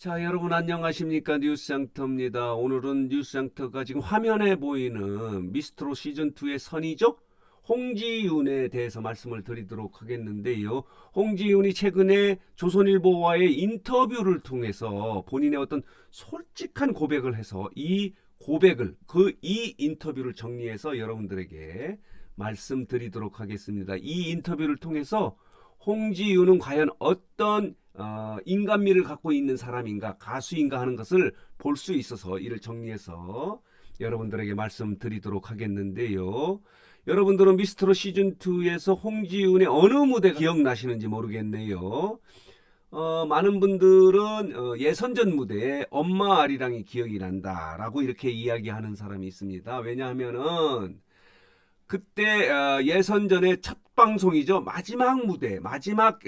자, 여러분 안녕하십니까? 뉴스장터입니다. 오늘은 뉴스장터가 지금 화면에 보이는 미스트롯 시즌2의 선이죠? 홍지윤에 대해서 말씀을 드리도록 하겠는데요. 홍지윤이 최근에 조선일보와의 인터뷰를 통해서 본인의 어떤 솔직한 고백을 해서 이 인터뷰를 정리해서 여러분들에게 말씀드리도록 하겠습니다. 이 인터뷰를 통해서 홍지윤은 과연 어떤 인간미를 갖고 있는 사람인가, 가수인가 하는 것을 볼 수 있어서 이를 정리해서 여러분들에게 말씀드리도록 하겠는데요. 여러분들은 미스트롯 시즌2에서 홍지윤의 어느 무대가 기억나시는지 모르겠네요. 많은 분들은 예선전 무대에 엄마 아리랑이 기억이 난다라고 이렇게 이야기하는 사람이 있습니다. 왜냐하면은 그때 예선전의 첫 방송이죠. 마지막 무대, 마지막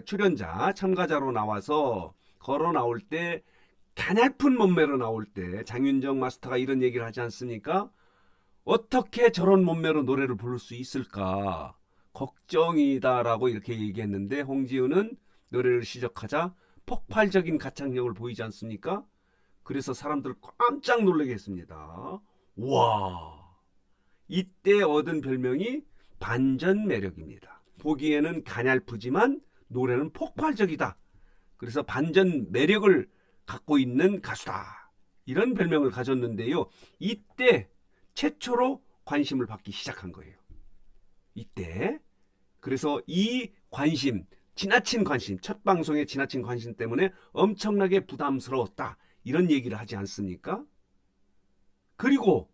출연자, 참가자로 나와서 걸어 나올 때, 가냘픈 몸매로 나올 때 장윤정 마스터가 이런 얘기를 하지 않습니까? 어떻게 저런 몸매로 노래를 부를 수 있을까? 걱정이다라고 이렇게 얘기했는데 홍지윤은 노래를 시작하자 폭발적인 가창력을 보이지 않습니까? 그래서 사람들을 깜짝 놀라게 했습니다. 와! 이때 얻은 별명이 반전 매력입니다. 보기에는 가냘프지만 노래는 폭발적이다. 그래서 반전 매력을 갖고 있는 가수다. 이런 별명을 가졌는데요. 이때 최초로 관심을 받기 시작한 거예요. 이때. 그래서 이 관심, 지나친 관심, 첫 방송에 지나친 관심 때문에 엄청나게 부담스러웠다. 이런 얘기를 하지 않습니까? 그리고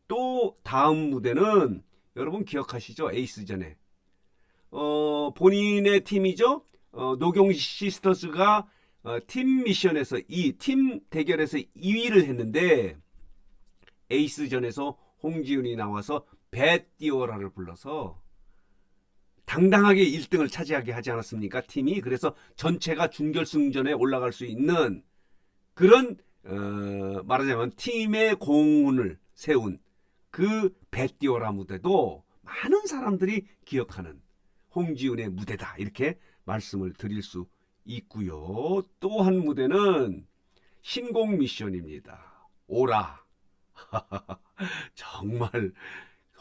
또 다음 무대는 여러분 기억하시죠? 에이스전에 본인의 팀이죠. 노경 시스터즈가 팀 미션에서 팀 대결에서 2위를 했는데 에이스전에서 홍지윤이 나와서 배 띄워라를 불러서 당당하게 1등을 차지하게 하지 않았습니까? 팀이. 그래서 전체가 준결승전에 올라갈 수 있는 그런 말하자면 팀의 공운을 세운 그 배 띄워라 무대도 많은 사람들이 기억하는 홍지윤의 무대다. 이렇게 말씀을 드릴 수 있고요. 또 한 무대는 신곡 미션입니다. 오라. 정말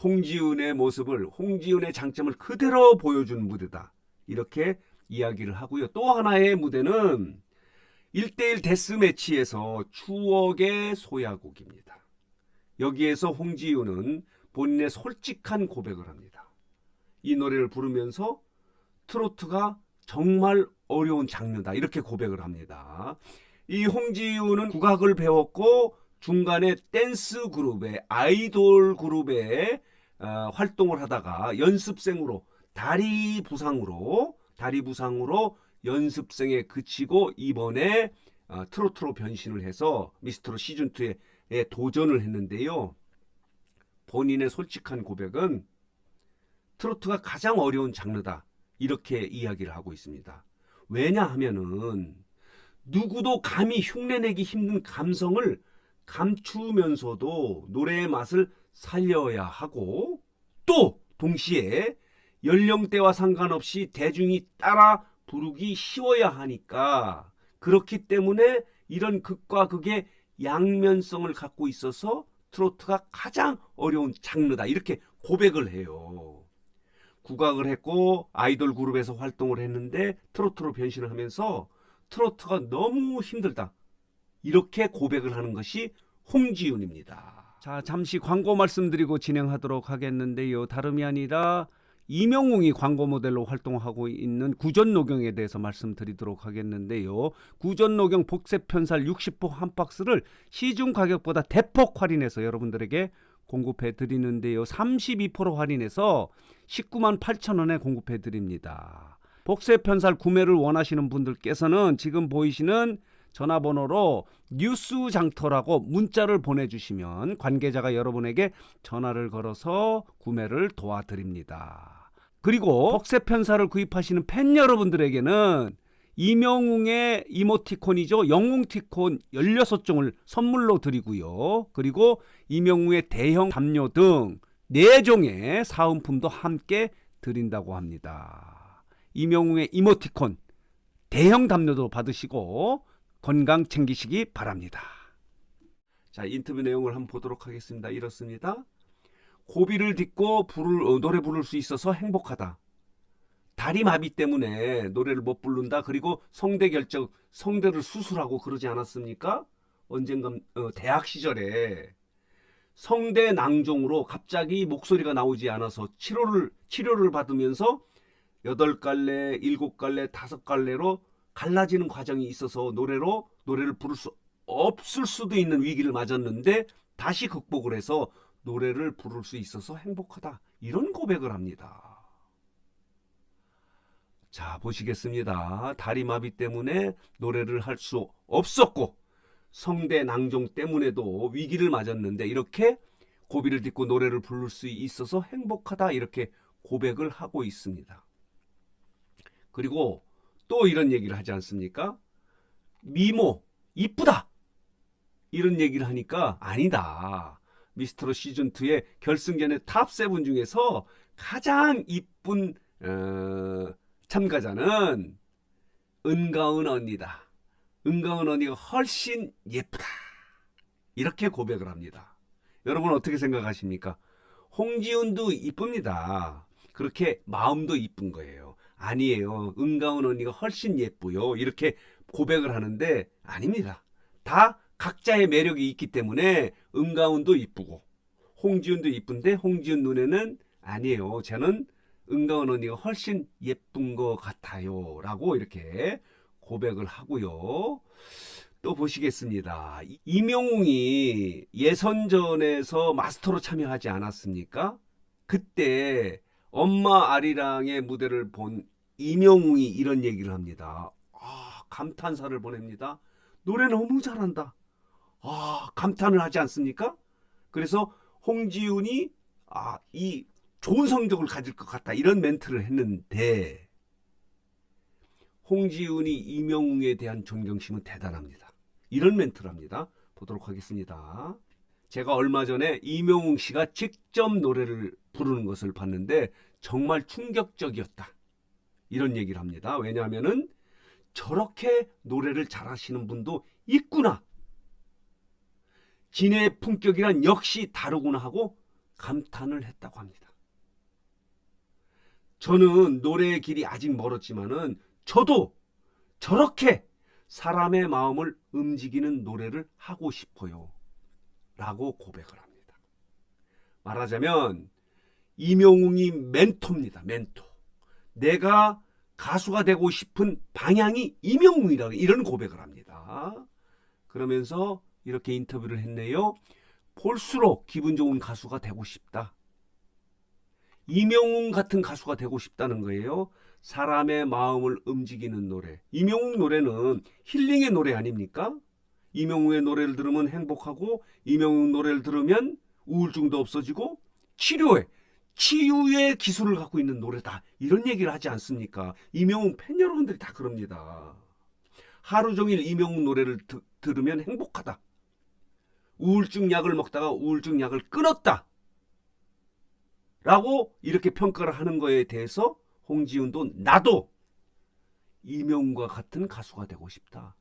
홍지윤의 모습을, 홍지윤의 장점을 그대로 보여준 무대다. 이렇게 이야기를 하고요. 또 하나의 무대는 1대1 데스매치에서 추억의 소야곡입니다. 여기에서 홍지윤은 본인의 솔직한 고백을 합니다. 이 노래를 부르면서 트로트가 정말 어려운 장르다. 이렇게 고백을 합니다. 이 홍지윤은 국악을 배웠고 중간에 댄스 그룹에, 아이돌 그룹에 활동을 하다가 연습생으로 다리 부상으로 연습생에 그치고 이번에 트로트로 변신을 해서 미스트롯 시즌2에 도전을 했는데요. 본인의 솔직한 고백은 트로트가 가장 어려운 장르다. 이렇게 이야기를 하고 있습니다. 왜냐하면은 누구도 감히 흉내내기 힘든 감성을 감추면서도 노래의 맛을 살려야 하고 또 동시에 연령대와 상관없이 대중이 따라 부르기 쉬워야 하니까 그렇기 때문에 이런 극과 극의 양면성을 갖고 있어서 트로트가 가장 어려운 장르다. 이렇게 고백을 해요. 국악을 했고 아이돌 그룹에서 활동을 했는데 트로트로 변신을 하면서 트로트가 너무 힘들다. 이렇게 고백을 하는 것이 홍지윤입니다. 자, 잠시 광고 말씀드리고 진행하도록 하겠는데요. 다름이 아니라 이명웅이 광고 모델로 활동하고 있는 구전노경에 대해서 말씀드리도록 하겠는데요. 구전노경 복세편살 60호 한 박스를 시중 가격보다 대폭 할인해서 여러분들에게 공급해 드리는데요. 32% 할인해서 19만 8천 원에 공급해 드립니다. 복세편살 구매를 원하시는 분들께서는 지금 보이시는 전화번호로 뉴스장터라고 문자를 보내주시면 관계자가 여러분에게 전화를 걸어서 구매를 도와드립니다. 그리고 복세편살을 구입하시는 팬 여러분들에게는 이명웅의 이모티콘이죠. 영웅티콘 16종을 선물로 드리고요. 그리고 이명웅의 대형 담요 등 4종의 사은품도 함께 드린다고 합니다. 이명웅의 이모티콘 대형 담요도 받으시고 건강 챙기시기 바랍니다. 자, 인터뷰 내용을 한번 보도록 하겠습니다. 이렇습니다. 고비를 딛고 노래 부를 수 있어서 행복하다. 다리 마비 때문에 노래를 못 부른다. 그리고 성대를 수술하고 그러지 않았습니까? 언젠가 대학 시절에 성대 낭종으로 갑자기 목소리가 나오지 않아서 치료를 받으면서 8갈래, 7갈래, 5갈래로 갈라지는 과정이 있어서 노래를 부를 수 없을 수도 있는 위기를 맞았는데 다시 극복을 해서 노래를 부를 수 있어서 행복하다. 이런 고백을 합니다. 자, 보시겠습니다. 다리마비 때문에 노래를 할 수 없었고 성대 낭종 때문에도 위기를 맞았는데 이렇게 고비를 딛고 노래를 부를 수 있어서 행복하다. 이렇게 고백을 하고 있습니다. 그리고 또 이런 얘기를 하지 않습니까? 미모, 이쁘다. 이런 얘기를 하니까 아니다. 미스터로 시즌2의 결승전의 탑7 중에서 가장 이쁜 참가자는 은가은 언니다. 은가은 언니가 훨씬 예쁘다. 이렇게 고백을 합니다. 여러분 어떻게 생각하십니까? 홍지윤도 이쁩니다. 그렇게 마음도 이쁜 거예요. 아니에요. 은가은 언니가 훨씬 예쁘요. 이렇게 고백을 하는데 아닙니다. 다 각자의 매력이 있기 때문에 은가은도 이쁘고 홍지윤도 이쁜데 홍지윤 눈에는 아니에요. 저는 은가은 언니가 훨씬 예쁜 것 같아요. 라고 이렇게 고백을 하고요. 또 보시겠습니다. 임영웅이 예선전에서 마스터로 참여하지 않았습니까? 그때 엄마 아리랑의 무대를 본 임영웅이 이런 얘기를 합니다. 감탄사를 보냅니다. 노래 너무 잘한다. 감탄을 하지 않습니까? 그래서 홍지윤이 이 좋은 성적을 가질 것 같다. 이런 멘트를 했는데 홍지윤이 임영웅에 대한 존경심은 대단합니다. 이런 멘트를 합니다. 보도록 하겠습니다. 제가 얼마 전에 임영웅 씨가 직접 노래를 부르는 것을 봤는데 정말 충격적이었다. 이런 얘기를 합니다. 왜냐하면은 저렇게 노래를 잘하시는 분도 있구나. 진의 품격이란 역시 다르구나 하고 감탄을 했다고 합니다. 저는 노래의 길이 아직 멀었지만은 저도 저렇게 사람의 마음을 움직이는 노래를 하고 싶어요. 라고 고백을 합니다. 말하자면 임영웅이 멘토입니다. 멘토. 내가 가수가 되고 싶은 방향이 임영웅이라고 이런 고백을 합니다. 그러면서 이렇게 인터뷰를 했네요. 볼수록 기분 좋은 가수가 되고 싶다. 임영웅 같은 가수가 되고 싶다는 거예요. 사람의 마음을 움직이는 노래. 임영웅 노래는 힐링의 노래 아닙니까? 임영웅의 노래를 들으면 행복하고 임영웅 노래를 들으면 우울증도 없어지고 치유의 기술을 갖고 있는 노래다. 이런 얘기를 하지 않습니까? 임영웅 팬 여러분들이 다 그럽니다. 하루 종일 임영웅 노래를 들으면 행복하다. 우울증 약을 먹다가 우울증 약을 끊었다. 라고 이렇게 평가를 하는 거에 대해서 홍지윤도 나도 임영웅과 같은 가수가 되고 싶다.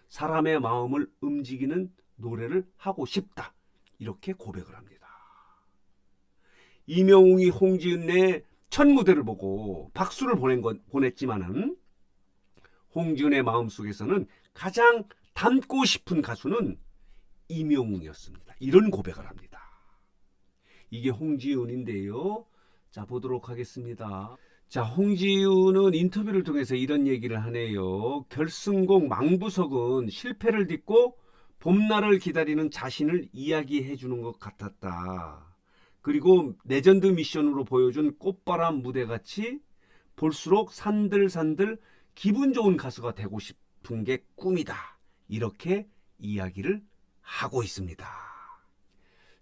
사람의 마음을 움직이는 노래를 하고 싶다. 이렇게 고백을 합니다. 임영웅이 홍지윤의 첫 무대를 보고 박수를 보냈지만은 홍지윤의 마음속에서는 가장 닮고 싶은 가수는 임영웅이었습니다. 이런 고백을 합니다. 이게 홍지윤인데요. 자, 보도록 하겠습니다. 자, 홍지윤은 인터뷰를 통해서 이런 얘기를 하네요. 결승곡 망부석은 실패를 딛고 봄날을 기다리는 자신을 이야기해 주는 것 같았다. 그리고 레전드 미션으로 보여준 꽃바람 무대같이 볼수록 산들산들 기분 좋은 가수가 되고 싶은 게 꿈이다. 이렇게 이야기를 하고 있습니다.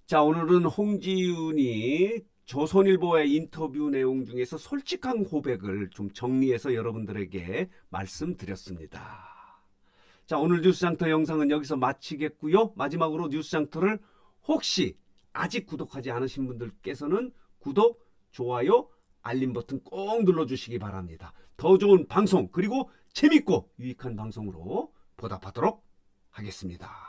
자, 오늘은 홍지윤이 조선일보의 인터뷰 내용 중에서 솔직한 고백을 좀 정리해서 여러분들에게 말씀드렸습니다. 자, 오늘 뉴스장터 영상은 여기서 마치겠고요. 마지막으로 뉴스장터를 혹시 아직 구독하지 않으신 분들께서는 구독, 좋아요, 알림 버튼 꼭 눌러주시기 바랍니다. 더 좋은 방송 그리고 재밌고 유익한 방송으로 보답하도록 하겠습니다.